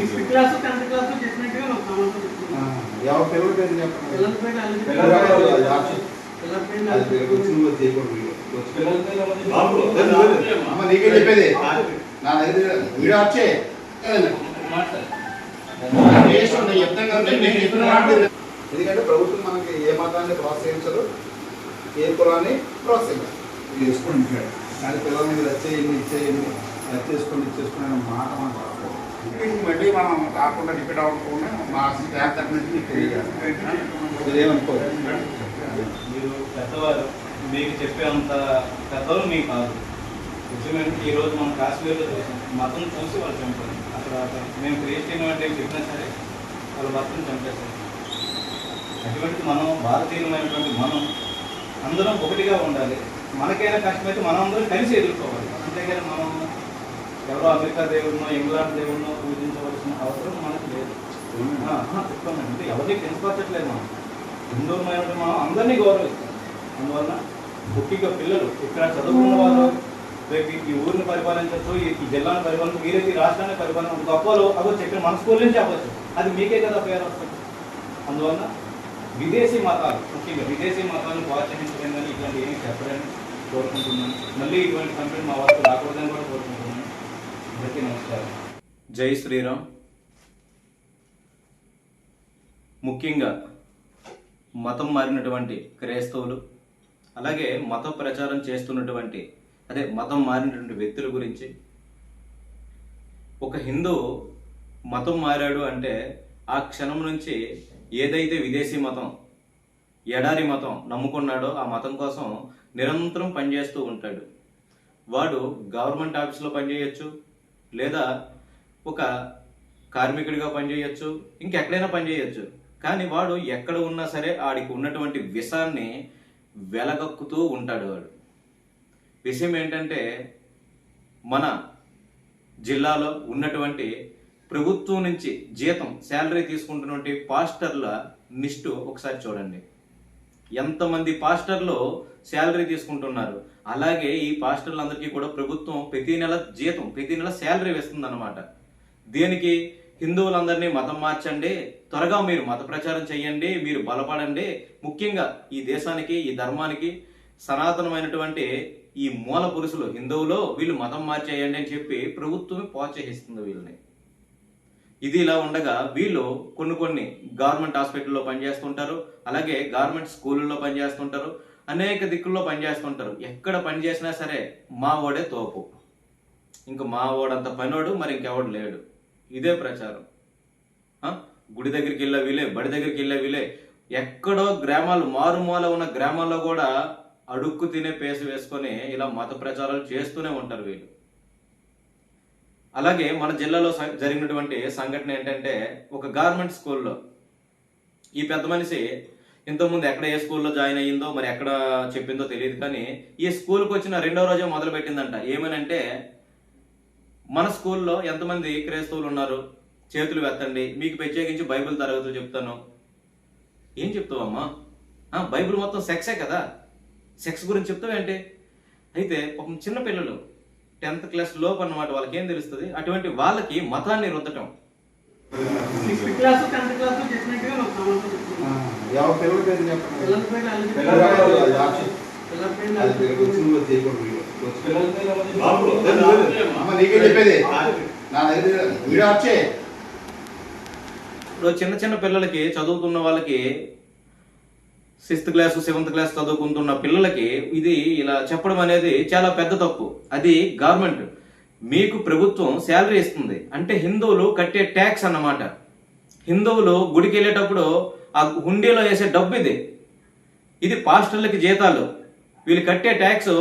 6th class 10th class చేసినట్టుగా నాకు comment వచ్చింది. ఎవరి పిల్లల పేరు చెప్పండి. పిల్లల పేరు అమ్మ నీకే చెప్పేది నా దగ్గర వీడియో వచ్చే ఎందుకంటే ప్రభుత్వం మనకి ఏ మతాన్ని ప్రోత్సహించదు, ఏ కులాన్ని ప్రోత్సహించదు. ఇది వేసుకోండి కానీ పిల్లల మీద వచ్చేయండి ఇచ్చేయండి వచ్చేసుకోండి ఇచ్చేసుకుని మాట మనం రాకూడదు. మళ్ళీ మనం కాకుండా డిపెండ్ అవ్వకుండా మా స్టాఫ్ తరఫు నుంచి మీకు తెలియజేయాలి. ఏమనుకోదు మీరు పెద్దవారు, మీకు చెప్పేంత పెద్దలు మీకు కాదు. నిజమేంటి ఈరోజు మనం కాశ్మీర్లో చూసాం, మతం చూసి వాళ్ళు చంపారు. అక్కడ మేము క్రిస్టియన్ అంటే చెప్పినా సరే వాళ్ళ భర్తను చంపేశారు. అటువంటి మనం భారతీయులమైనటువంటి మనం అందరం ఒకటిగా ఉండాలి. మనకైనా కష్టమైతే మనం అందరం కలిసి ఎదుర్కోవాలి. అంతేగాని మనం ఎవరో అమెరికా దేవుడినో ఇంగ్లాండ్ దేవుడినో పూజించవలసిన అవసరం మనకు లేదు. చెప్తామండి, అంటే ఎవరికి కించపరచట్లేదు. మనం హిందువులమైనటువంటి మనం అందరినీ గౌరవిస్తాం. అందువల్ల ముఖ్యంగా పిల్లలు ఇక్కడ చదువుకున్న వాళ్ళు రేపు ఈ ఊరిని పరిపాలించవచ్చు, ఈ జిల్లాను పరిపాలించవచ్చు, మీరైతే ఈ రాష్ట్రాన్ని పరిపాలన గొప్పలు అవ్వచ్చు. ఇక్కడ మన స్కూల్ నుంచి అవ్వచ్చు, అది మీకే కదా పేరు వస్తుంది. అందువల్ల విదేశీ మతాలు, ముఖ్యంగా విదేశీ మతాలను ప్రోత్సహించడం కానీ ఇట్లాంటి ఏమీ చెప్పడానికి కోరుకుంటున్నాను. మళ్ళీ ఇటువంటి కంప్లైంట్ మా వారికి రాకూడదని కూడా కోరుకుంటున్నాను. అందరికీ నమస్కారం. జై శ్రీరామ్. ముఖ్యంగా మతం మారినటువంటి క్రైస్తవులు, అలాగే మత ప్రచారం చేస్తున్నటువంటి మతం మారినటువంటి వ్యక్తుల గురించి, ఒక హిందువు మతం మారాడు అంటే ఆ క్షణం నుంచి ఏదైతే విదేశీ మతం, ఎడారి మతం నమ్ముకున్నాడో ఆ మతం కోసం నిరంతరం పనిచేస్తూ ఉంటాడు. వాడు గవర్నమెంట్ ఆఫీస్లో పనిచేయచ్చు, లేదా ఒక కార్మికుడిగా పనిచేయచ్చు, ఇంకెక్కడైనా పనిచేయచ్చు. కానీ వాడు ఎక్కడ ఉన్నా సరే ఆడికి ఉన్నటువంటి విషాన్ని వెలగక్కుతూ ఉంటాడు. వాడు విషయం ఏంటంటే, మన జిల్లాలో ఉన్నటువంటి ప్రభుత్వం నుంచి జీతం శాలరీ తీసుకుంటున్నటువంటి పాస్టర్ల లిస్టు ఒకసారి చూడండి. ఎంతమంది పాస్టర్లు శాలరీ తీసుకుంటున్నారు. అలాగే ఈ పాస్టర్లందరికీ కూడా ప్రభుత్వం ప్రతి నెల జీతం, ప్రతి నెల శాలరీ వేస్తుంది అన్నమాట. దేనికి? హిందువులందరినీ మతం మార్చండి, త్వరగా మీరు మత ప్రచారం చేయండి, మీరు బలపడండి, ముఖ్యంగా ఈ దేశానికి, ఈ ధర్మానికి సనాతనమైనటువంటి ఈ మూల పురుషులు హిందువులు, వీళ్ళు మతం మార్చేయండి అని చెప్పి ప్రభుత్వమే ప్రోత్సహిస్తుంది వీళ్ళని. ఇది ఇలా ఉండగా వీళ్ళు కొన్ని గవర్నమెంట్ హాస్పిటల్లో పనిచేస్తుంటారు, అలాగే గవర్నమెంట్ స్కూళ్ళల్లో పనిచేస్తుంటారు, అనేక దిక్కుల్లో పనిచేస్తుంటారు. ఎక్కడ పనిచేసినా సరే మా ఓడే తోపు, ఇంక మా ఓడంత పనోడు మరి ఇంకెవడు లేడు. ఇదే ప్రచారం. గుడి దగ్గరికి వెళ్ళే వీలే, బడి దగ్గరికి వెళ్ళే వీలే, ఎక్కడో గ్రామాలు, మారుమూల ఉన్న గ్రామాల్లో కూడా అడుక్కు తినే పేసు వేసుకొని ఇలా మత ప్రచారాలు చేస్తూనే ఉంటారు వీళ్ళు. అలాగే మన జిల్లాలో జరిగినటువంటి సంఘటన ఏంటంటే, ఒక గవర్నమెంట్ స్కూల్లో ఈ పెద్ద మనిషి ఇంతకుముందు ఎక్కడ ఏ స్కూల్లో జాయిన్ అయ్యిందో మరి ఎక్కడ చెప్పిందో తెలియదు, కానీ ఈ స్కూల్కి వచ్చిన 2వ రోజే మొదలు పెట్టిందంట. ఏమనంటే, మన స్కూల్లో ఎంతమంది క్రైస్తవులు ఉన్నారు చేతులు ఎత్తండి, మీకు ప్రత్యేకించి బైబిల్ తరగతులు చెప్తాను. ఏం చెప్తావమ్మా? బైబిల్ మొత్తం సెక్సే కదా, సెక్స్ గురించి చెప్తావేంటి? అయితే పాపం చిన్నపిల్లలు 10th క్లాస్ లోపు అన్నమాట, వాళ్ళకి ఏం తెలుస్తుంది? అటువంటి వాళ్ళకి మతాన్ని రుద్దటం. 6th క్లాస్ 10th క్లాస్ చేసినట్టుగా నాకు కామెంట్ వచ్చింది. ఎవరి పిల్లల పేరు చెప్పండి. పిల్లల పేరు అమ్మ నీకే చెప్పేది నా దగ్గర వీడియో వచ్చే. ఇప్పుడు చిన్న పిల్లలకి, చదువుతున్న వాళ్ళకి, 6th క్లాస్ 7th క్లాస్ చదువుకుంటున్న పిల్లలకి ఇది ఇలా చెప్పడం అనేది చాలా పెద్ద తప్పు. అది గవర్నమెంట్, మీకు ప్రభుత్వం శాలరీ ఇస్తుంది అంటే హిందువులు కట్టే ట్యాక్స్ అన్నమాట. హిందువులు గుడికి వెళ్ళేటప్పుడు ఆ హుండీలో వేసే డబ్బు ఇది పాస్టర్లకి జీతాలు. వీళ్ళు కట్టే ట్యాక్స్,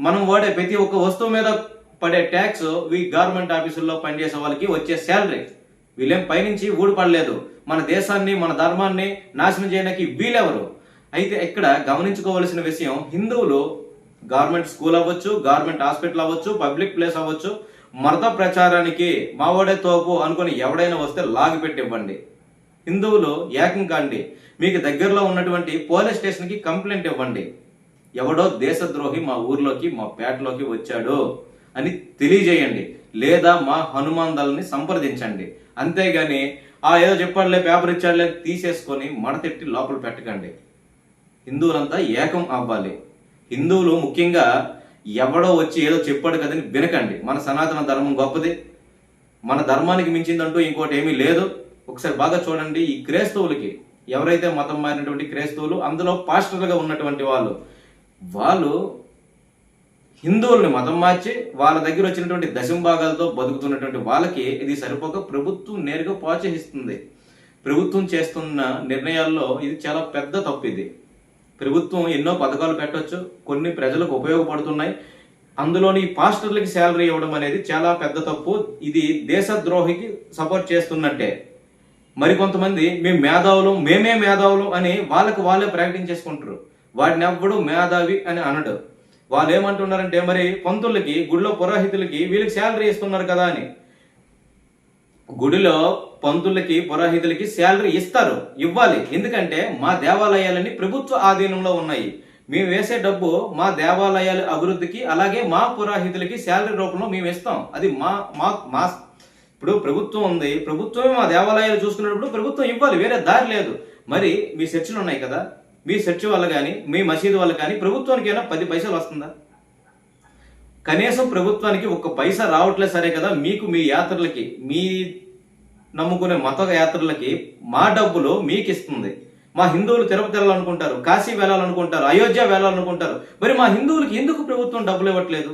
మనం వాడే ప్రతి ఒక్క వస్తువు మీద పడే ట్యాక్స్ ఈ గవర్నమెంట్ ఆఫీసుల్లో పనిచేసే వాళ్ళకి వచ్చే శాలరీ. వీళ్ళేం పైనుంచి ఊడిపడలేదు. మన దేశాన్ని, మన ధర్మాన్ని నాశనం చేయడానికి వీళ్ళెవరు? అయితే ఇక్కడ గమనించుకోవలసిన విషయం, హిందువులు గవర్నమెంట్ స్కూల్ అవ్వచ్చు, గవర్నమెంట్ హాస్పిటల్ అవ్వచ్చు, పబ్లిక్ ప్లేస్ అవ్వచ్చు, మత ప్రచారానికి మావోడే తోపు అనుకుని ఎవడైనా వస్తే లాగి పెట్టి ఇవ్వండి. హిందువులు ఏకం కాండి, మీకు దగ్గరలో ఉన్నటువంటి పోలీస్ స్టేషన్కి కంప్లైంట్ ఇవ్వండి. ఎవడో దేశద్రోహి మా ఊర్లోకి, మా పేటలోకి వచ్చాడు అని తెలియజేయండి. లేదా మా హనుమాన్ దళని సంప్రదించండి. అంతేగాని ఏదో చెప్పాడులే, పేపర్ ఇచ్చాడులే తీసేసుకొని మడతెట్టి లోపల పెట్టకండి. హిందువులంతా ఏకం అవ్వాలి. హిందువులు ముఖ్యంగా ఎవడో వచ్చి ఏదో చెప్పాడు కదని వినకండి. మన సనాతన ధర్మం గొప్పది, మన ధర్మానికి మించిందంటూ ఇంకోటి ఏమీ లేదు. ఒకసారి బాగా చూడండి, ఈ క్రైస్తవులకి ఎవరైతే మతం మారినటువంటి క్రైస్తవులు, అందులో పాస్టర్లుగా ఉన్నటువంటి వాళ్ళు హిందువుల్ని మతం మార్చి వాళ్ళ దగ్గర వచ్చినటువంటి దశంభాగాలతో బతుకుతున్నటువంటి వాళ్ళకి ఇది సరిపోక ప్రభుత్వం నేరుగా ప్రోత్సహిస్తుంది. ప్రభుత్వం చేస్తున్న నిర్ణయాల్లో ఇది చాలా పెద్ద తప్పు. ఇది ప్రభుత్వం ఎన్నో పథకాలు పెట్టవచ్చు, కొన్ని ప్రజలకు ఉపయోగపడుతున్నాయి. అందులోని పాస్టర్లకి శాలరీ ఇవ్వడం అనేది చాలా పెద్ద తప్పు. ఇది దేశద్రోహికి సపోర్ట్ చేస్తున్నట్టే. మరికొంతమంది మేమే మేధావులు అని వాళ్ళకి వాళ్ళే ప్రకటించేసుకుంటారు. వాటిని ఎవ్వడు మేధావి అని అనడు. వాళ్ళు ఏమంటున్నారంటే, మరి పంతులకి, గుడిలో పురోహితులకి వీళ్ళకి శాలరీ ఇస్తున్నారు కదా అని. గుడిలో పంతులకి పురోహితులకి శాలరీ ఇవ్వాలి. ఎందుకంటే మా దేవాలయాలన్నీ ప్రభుత్వ ఆధీనంలో ఉన్నాయి. మేము వేసే డబ్బు మా దేవాలయాల అభివృద్ధికి, అలాగే మా పురోహితులకి శాలరీ రూపంలో మేము ఇస్తాం. అది మా ఇప్పుడు ప్రభుత్వం ఉంది, ప్రభుత్వమే మా దేవాలయాలు చూసుకున్నప్పుడు ప్రభుత్వం ఇవ్వాలి, వేరే దారి లేదు. మరి మీ చర్చిలు ఉన్నాయి కదా, మీ చర్చి వల్ల కానీ మీ మసీదు వల్ల కానీ ప్రభుత్వానికి ఏమైనా 10 పైసలు వస్తుందా? కనీసం ప్రభుత్వానికి 1 పైసా రావట్లేదు సరే కదా. మీకు మీ యాత్రలకి, మీ నమ్ముకునే మత యాత్రలకి మా డబ్బులు మీకు ఇస్తుంది. మా హిందువులు తిరుపతి వెళ్ళాలనుకుంటారు, కాశీ వెళ్ళాలనుకుంటారు, అయోధ్య వెళ్ళాలనుకుంటారు. మరి మా హిందువులకి ఎందుకు ప్రభుత్వం డబ్బులు ఇవ్వట్లేదు?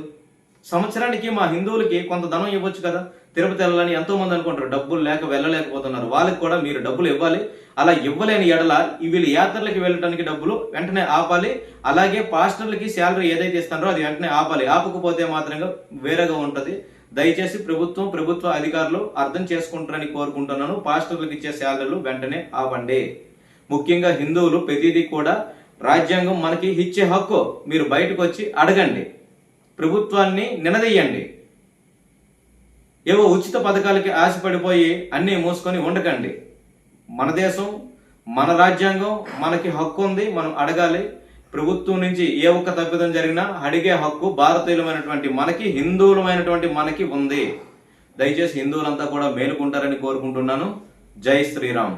సంవత్సరానికి మా హిందువులకి కొంత ధనం ఇవ్వచ్చు కదా. తిరుపతి వెళ్ళాలని ఎంతో మంది అనుకుంటారు, డబ్బులు లేక వెళ్ళలేకపోతున్నారు. వాళ్ళకి కూడా మీరు డబ్బులు ఇవ్వాలి. అలా ఇవ్వలేని ఎడల వీళ్ళు యాత్రలకి వెళ్ళడానికి డబ్బులు వెంటనే ఆపాలి. అలాగే పాస్టర్లకి శాలరీ ఏదైతే ఇస్తారో అది వెంటనే ఆపాలి. ఆపకపోతే మాత్రంగా వేరేగా ఉంటుంది. దయచేసి ప్రభుత్వ అధికారులు అర్థం చేసుకుంటారని కోరుకుంటున్నాను. పాస్టర్లకు ఇచ్చే శాలరీలు వెంటనే ఆపండి. ముఖ్యంగా హిందువులు ప్రతిదీ కూడా రాజ్యాంగం మనకి ఇచ్చే హక్కు. మీరు బయటకు వచ్చి అడగండి, ప్రభుత్వాన్ని నిలదీయండి. ఏవో ఉచిత పథకాలకి ఆశపడిపోయి అన్నీ మూసుకొని ఉండకండి. మన దేశం, మన రాజ్యాంగం, మనకి హక్కు ఉంది, మనం అడగాలి. ప్రభుత్వం నుంచి ఏ ఒక్క తప్పిదం జరిగినా అడిగే హక్కు భారతీయులమైనటువంటి మనకి, హిందువులమైనటువంటి మనకి ఉంది. దయచేసి హిందువులంతా కూడా మేలుకుంటారని కోరుకుంటున్నాను. జై శ్రీరామ్.